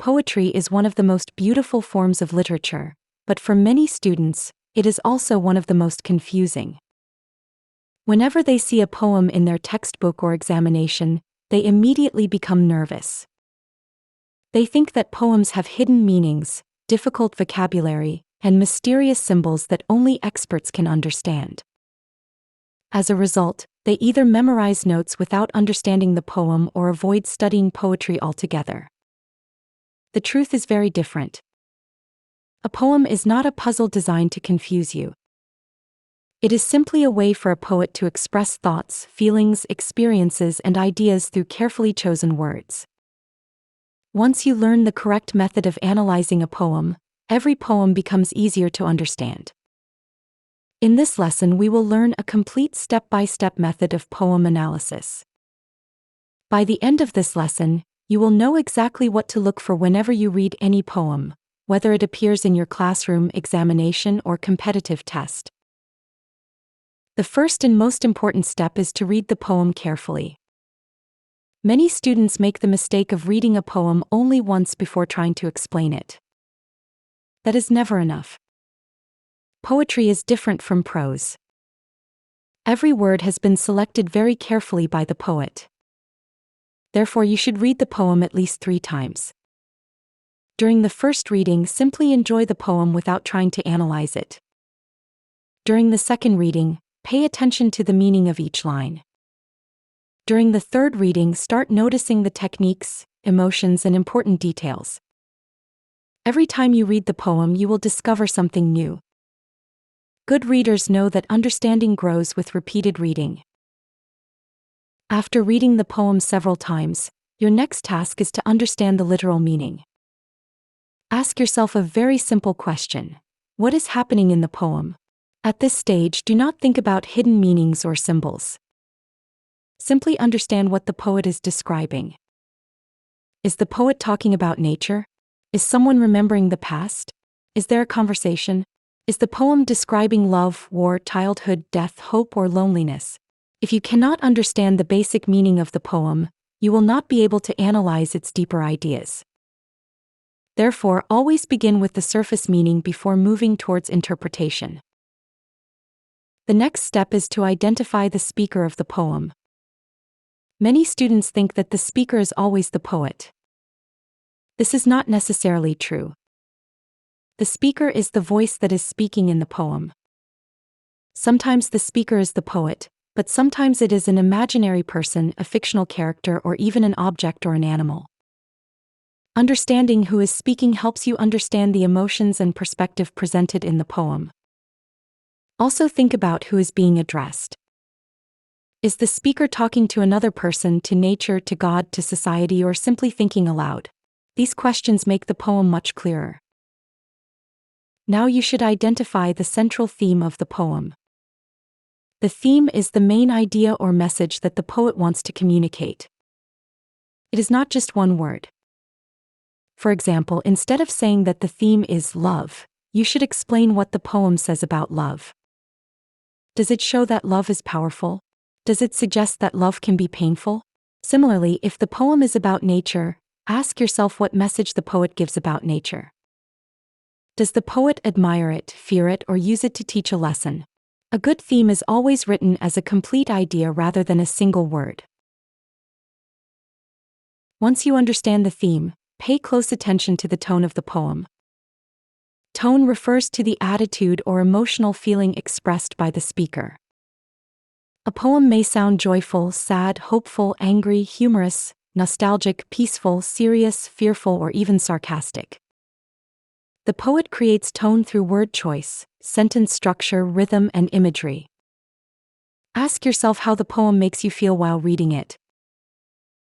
Poetry is one of the most beautiful forms of literature, but for many students, it is also one of the most confusing. Whenever they see a poem in their textbook or examination, they immediately become nervous. They think that poems have hidden meanings, difficult vocabulary, and mysterious symbols that only experts can understand. As a result, they either memorize notes without understanding the poem or avoid studying poetry altogether. The truth is very different. A poem is not a puzzle designed to confuse you. It is simply a way for a poet to express thoughts, feelings, experiences, and ideas through carefully chosen words. Once you learn the correct method of analyzing a poem, every poem becomes easier to understand. In this lesson, we will learn a complete step-by-step method of poem analysis. By the end of this lesson, you will know exactly what to look for whenever you read any poem, whether it appears in your classroom, examination, or competitive test. The first and most important step is to read the poem carefully. Many students make the mistake of reading a poem only once before trying to explain it. That is never enough. Poetry is different from prose. Every word has been selected very carefully by the poet. Therefore, you should read the poem at least 3 times. During the first reading, simply enjoy the poem without trying to analyze it. During the second reading, pay attention to the meaning of each line. During the third reading, start noticing the techniques, emotions, and important details. Every time you read the poem, you will discover something new. Good readers know that understanding grows with repeated reading. After reading the poem several times, your next task is to understand the literal meaning. Ask yourself a very simple question: what is happening in the poem? At this stage, do not think about hidden meanings or symbols. Simply understand what the poet is describing. Is the poet talking about nature? Is someone remembering the past? Is there a conversation? Is the poem describing love, war, childhood, death, hope, or loneliness? If you cannot understand the basic meaning of the poem, you will not be able to analyze its deeper ideas. Therefore, always begin with the surface meaning before moving towards interpretation. The next step is to identify the speaker of the poem. Many students think that the speaker is always the poet. This is not necessarily true. The speaker is the voice that is speaking in the poem. Sometimes the speaker is the poet, but sometimes it is an imaginary person, a fictional character, or even an object or an animal. Understanding who is speaking helps you understand the emotions and perspective presented in the poem. Also think about who is being addressed. Is the speaker talking to another person, to nature, to God, to society, or simply thinking aloud? These questions make the poem much clearer. Now you should identify the central theme of the poem. The theme is the main idea or message that the poet wants to communicate. It is not just one word. For example, instead of saying that the theme is love, you should explain what the poem says about love. Does it show that love is powerful? Does it suggest that love can be painful? Similarly, if the poem is about nature, ask yourself what message the poet gives about nature. Does the poet admire it, fear it, or use it to teach a lesson? A good theme is always written as a complete idea rather than a single word. Once you understand the theme, pay close attention to the tone of the poem. Tone refers to the attitude or emotional feeling expressed by the speaker. A poem may sound joyful, sad, hopeful, angry, humorous, nostalgic, peaceful, serious, fearful, or even sarcastic. The poet creates tone through word choice, sentence structure, rhythm, and imagery. Ask yourself how the poem makes you feel while reading it.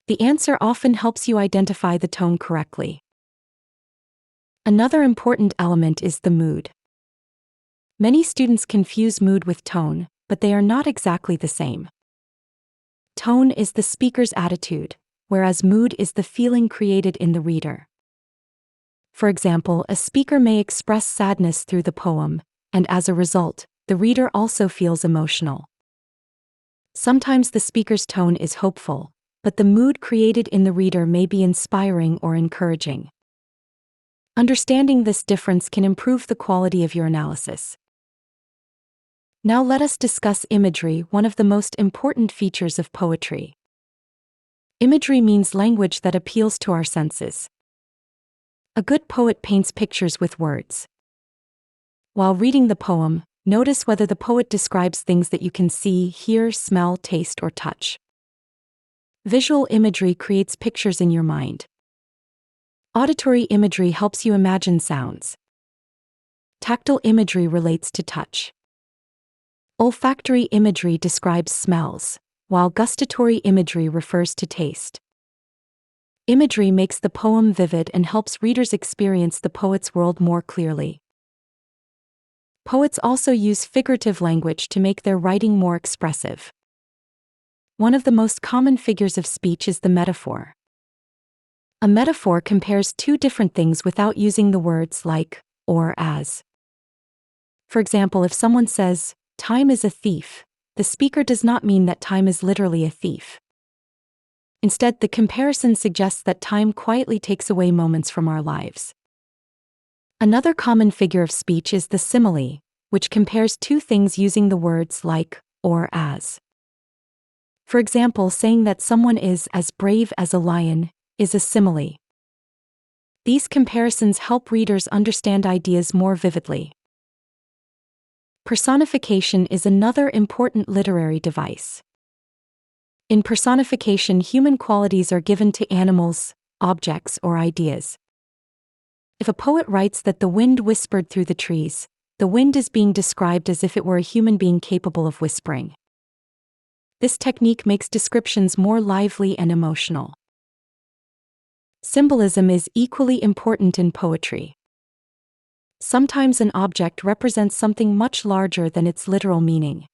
The answer often helps you identify the tone correctly. Another important element is the mood. Many students confuse mood with tone, but they are not exactly the same. Tone is the speaker's attitude, whereas mood is the feeling created in the reader. For example, a speaker may express sadness through the poem, and as a result, the reader also feels emotional. Sometimes the speaker's tone is hopeful, but the mood created in the reader may be inspiring or encouraging. Understanding this difference can improve the quality of your analysis. Now let us discuss imagery, one of the most important features of poetry. Imagery means language that appeals to our senses. A good poet paints pictures with words. While reading the poem, notice whether the poet describes things that you can see, hear, smell, taste, or touch. Visual imagery creates pictures in your mind. Auditory imagery helps you imagine sounds. Tactile imagery relates to touch. Olfactory imagery describes smells, while gustatory imagery refers to taste. Imagery makes the poem vivid and helps readers experience the poet's world more clearly. Poets also use figurative language to make their writing more expressive. One of the most common figures of speech is the metaphor. A metaphor compares two different things without using the words like, or as. For example, if someone says, "Time is a thief," the speaker does not mean that time is literally a thief. Instead, the comparison suggests that time quietly takes away moments from our lives. Another common figure of speech is the simile, which compares two things using the words like, or as. For example, saying that someone is as brave as a lion is a simile. These comparisons help readers understand ideas more vividly. Personification is another important literary device. In personification, human qualities are given to animals, objects, or ideas. If a poet writes that the wind whispered through the trees, the wind is being described as if it were a human being capable of whispering. This technique makes descriptions more lively and emotional. Symbolism is equally important in poetry. Sometimes an object represents something much larger than its literal meaning.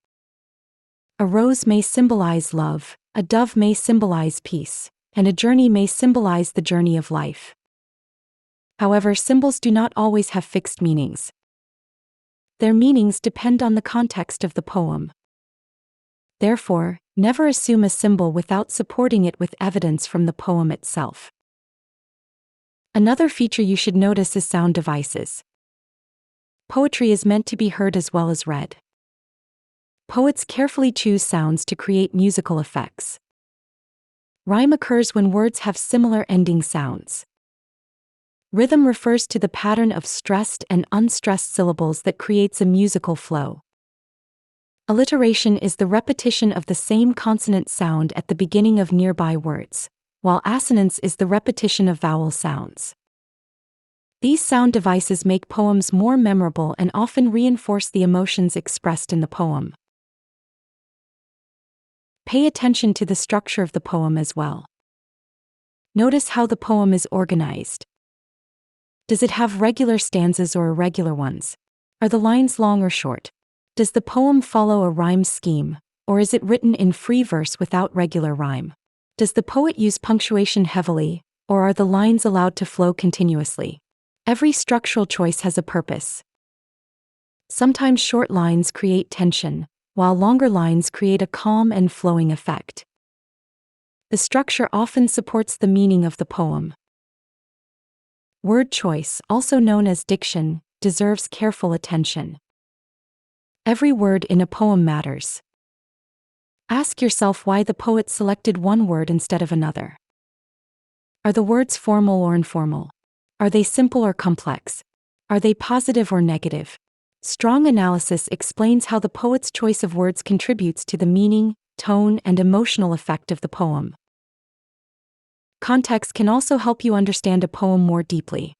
A rose may symbolize love, a dove may symbolize peace, and a journey may symbolize the journey of life. However, symbols do not always have fixed meanings. Their meanings depend on the context of the poem. Therefore, never assume a symbol without supporting it with evidence from the poem itself. Another feature you should notice is sound devices. Poetry is meant to be heard as well as read. Poets carefully choose sounds to create musical effects. Rhyme occurs when words have similar ending sounds. Rhythm refers to the pattern of stressed and unstressed syllables that creates a musical flow. Alliteration is the repetition of the same consonant sound at the beginning of nearby words, while assonance is the repetition of vowel sounds. These sound devices make poems more memorable and often reinforce the emotions expressed in the poem. Pay attention to the structure of the poem as well. Notice how the poem is organized. Does it have regular stanzas or irregular ones? Are the lines long or short? Does the poem follow a rhyme scheme, or is it written in free verse without regular rhyme? Does the poet use punctuation heavily, or are the lines allowed to flow continuously? Every structural choice has a purpose. Sometimes short lines create tension, while longer lines create a calm and flowing effect. The structure often supports the meaning of the poem. Word choice, also known as diction, deserves careful attention. Every word in a poem matters. Ask yourself why the poet selected one word instead of another. Are the words formal or informal? Are they simple or complex? Are they positive or negative? Strong analysis explains how the poet's choice of words contributes to the meaning, tone, and emotional effect of the poem. Context can also help you understand a poem more deeply.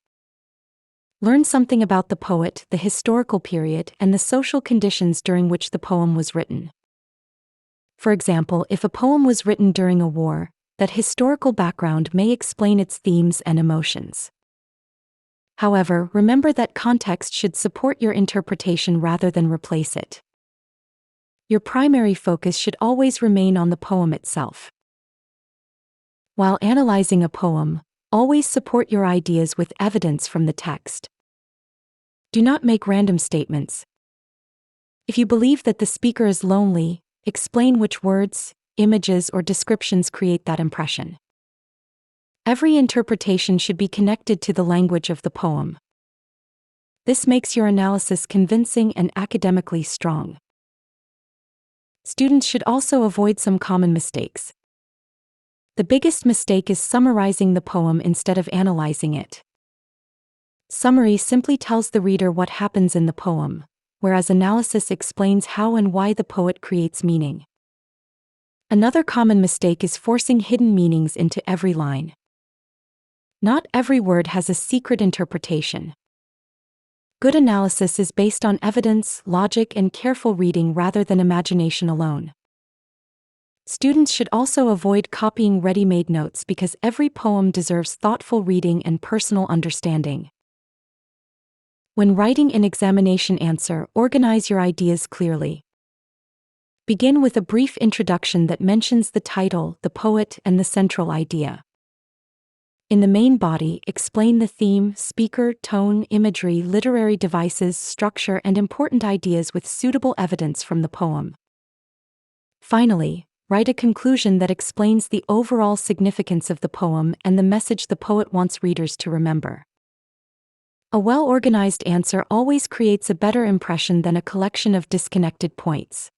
Learn something about the poet, the historical period, and the social conditions during which the poem was written. For example, if a poem was written during a war, that historical background may explain its themes and emotions. However, remember that context should support your interpretation rather than replace it. Your primary focus should always remain on the poem itself. While analyzing a poem, always support your ideas with evidence from the text. Do not make random statements. If you believe that the speaker is lonely, explain which words, images, or descriptions create that impression. Every interpretation should be connected to the language of the poem. This makes your analysis convincing and academically strong. Students should also avoid some common mistakes. The biggest mistake is summarizing the poem instead of analyzing it. Summary simply tells the reader what happens in the poem, whereas analysis explains how and why the poet creates meaning. Another common mistake is forcing hidden meanings into every line. Not every word has a secret interpretation. Good analysis is based on evidence, logic, and careful reading rather than imagination alone. Students should also avoid copying ready-made notes because every poem deserves thoughtful reading and personal understanding. When writing an examination answer, organize your ideas clearly. Begin with a brief introduction that mentions the title, the poet, and the central idea. In the main body, explain the theme, speaker, tone, imagery, literary devices, structure, and important ideas with suitable evidence from the poem. Finally, write a conclusion that explains the overall significance of the poem and the message the poet wants readers to remember. A well-organized answer always creates a better impression than a collection of disconnected points.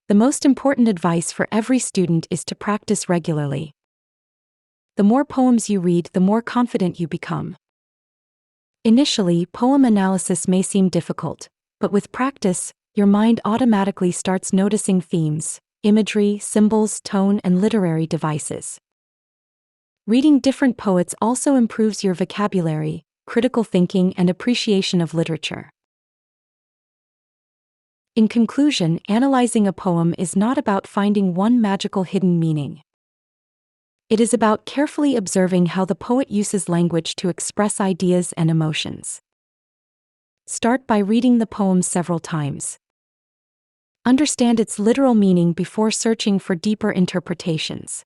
The most important advice for every student is to practice regularly. The more poems you read, the more confident you become. Initially, poem analysis may seem difficult, but with practice, your mind automatically starts noticing themes, imagery, symbols, tone, and literary devices. Reading different poets also improves your vocabulary, critical thinking, and appreciation of literature. In conclusion, analyzing a poem is not about finding one magical hidden meaning. It is about carefully observing how the poet uses language to express ideas and emotions. Start by reading the poem several times. Understand its literal meaning before searching for deeper interpretations.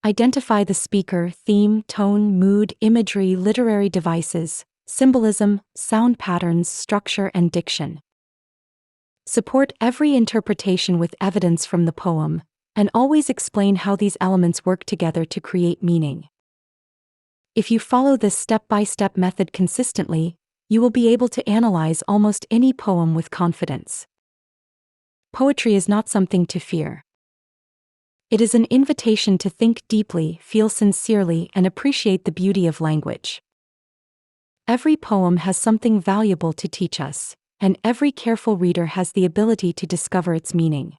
Identify the speaker, theme, tone, mood, imagery, literary devices, symbolism, sound patterns, structure, and diction. Support every interpretation with evidence from the poem, and always explain how these elements work together to create meaning. If you follow this step-by-step method consistently, you will be able to analyze almost any poem with confidence. Poetry is not something to fear. It is an invitation to think deeply, feel sincerely, and appreciate the beauty of language. Every poem has something valuable to teach us, and every careful reader has the ability to discover its meaning.